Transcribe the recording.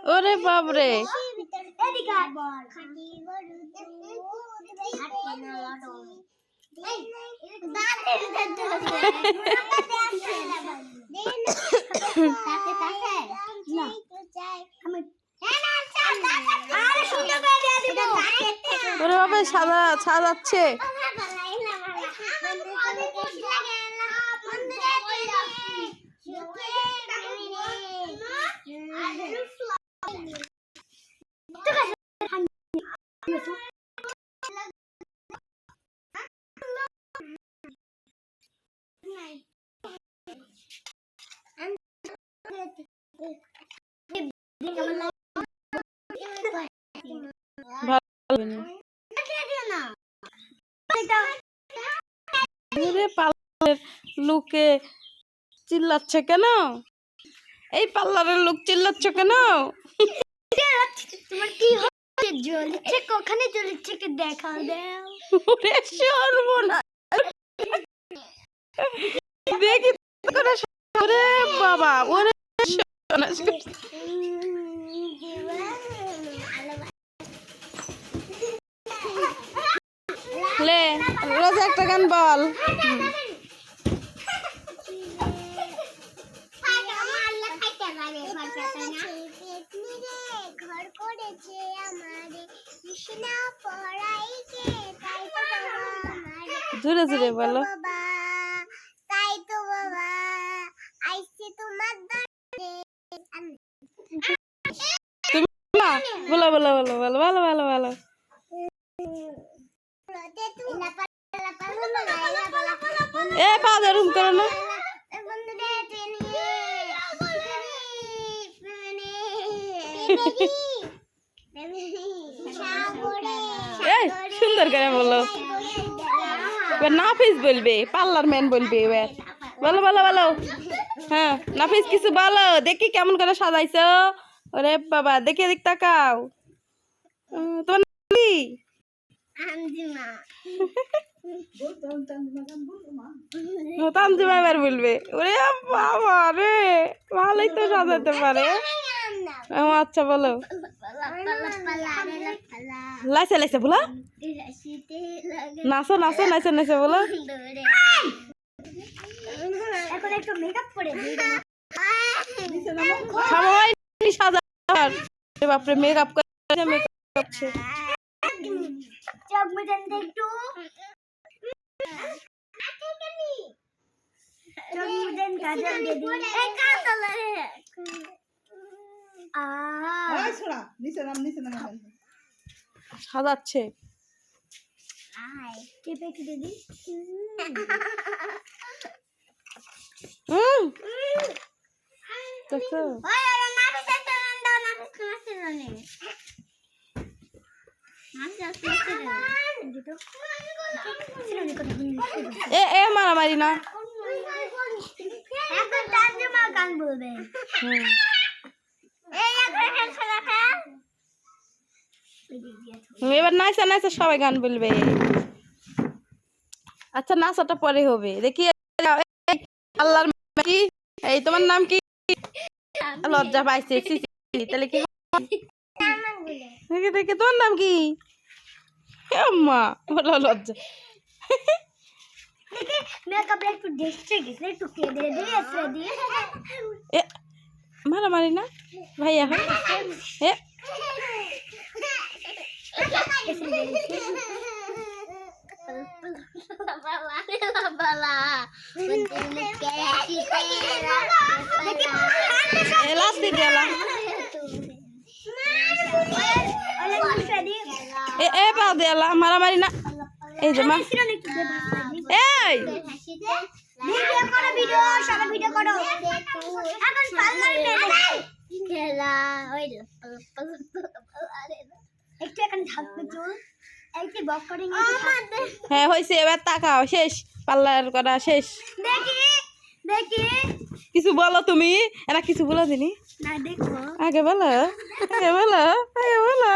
ওরে বাপরে ওরে বাবা সাদা সাজাচ্ছে পার্লারের লোকে চিল্লাচ্ছে কেন? এই পার্লারের লোক চিল্লাচ্ছে কেন? তোমার কি হচ্ছে? জ্বলছে কখনো জ্বলছে কি দেখাও দাও। ওরে সর্বনাশ দেখি করে ওরে বাবা ওরে সর্বনাশ লে রোজ একটা গান বল জোরে জোরে বলো তাই তো বাবা আইছে তোমার তুমি বলো বলো বলো বলো বলো বলো বলো এ পা ধরুন করো না সুন্দর করে বলো নাফিস বলবে পার্লার ম্যান বলবে এবার বলো বলো বলো হ্যাঁ নাফিস কিছু বলো দেখি কেমন করে সাজাইছো ওরে বাবা দেখি এদিক তাকাও তোমার কি তানজিমা এবার বলবে ওরে বাবা রে ভালোই তো সাজাতে পারে আচ্ছা বলো লাইসে লাইসে বলো নাচো নাচো নাচো নাচো বলো এখন একটু মেকআপ করে দিই সাজার বাপরে মেকআপ করে মেকআপ করছে চোখ মুজেন একটু চোখ মুজেন কাজল দিয়ে দিই এই কাজল রে এই ছোড়া নিচে নাম সাজাচ্ছে আয় টিপে একটু দিয়ে দিই দেখো ওই ওরে নাফিস একটা রান দাও নাফিস নাচতে জানে এ এ মারামারি না এখন তানজিমা গান বলবে এই এখন খেলা খেল এবার নাচা নাচা সবাই গান বলবে আচ্ছা নাচাটা পরে হবে দেখি আল্লাহর কি এই তোমার নাম কি লজ্জা পাইছে তাহলে কি দেখি দেখি তোমার নাম কি আম্মা বলো লজ্জা মেকআপ একটু দেখতে গেছে একটু কেঁদে দিয়েছে দিয়ে এ মারামারি না ভাইয়া এ লাস্ট গেলা এ পা দেলা মারামারি না এই যে মা এই ভিডিও সবাই ভিডিও করো এখন পার্লার খেলা ওই একটু এখন থাকবে চুল একটু বক করে হ্যাঁ হয়েছে এবার তাকাও শেষ পার্লার করা শেষ দেখি দেখি কিছু বলো তুমি এরা কিছু বলো দিনি না দেখো আগে বলো আগে বলো আগে বলো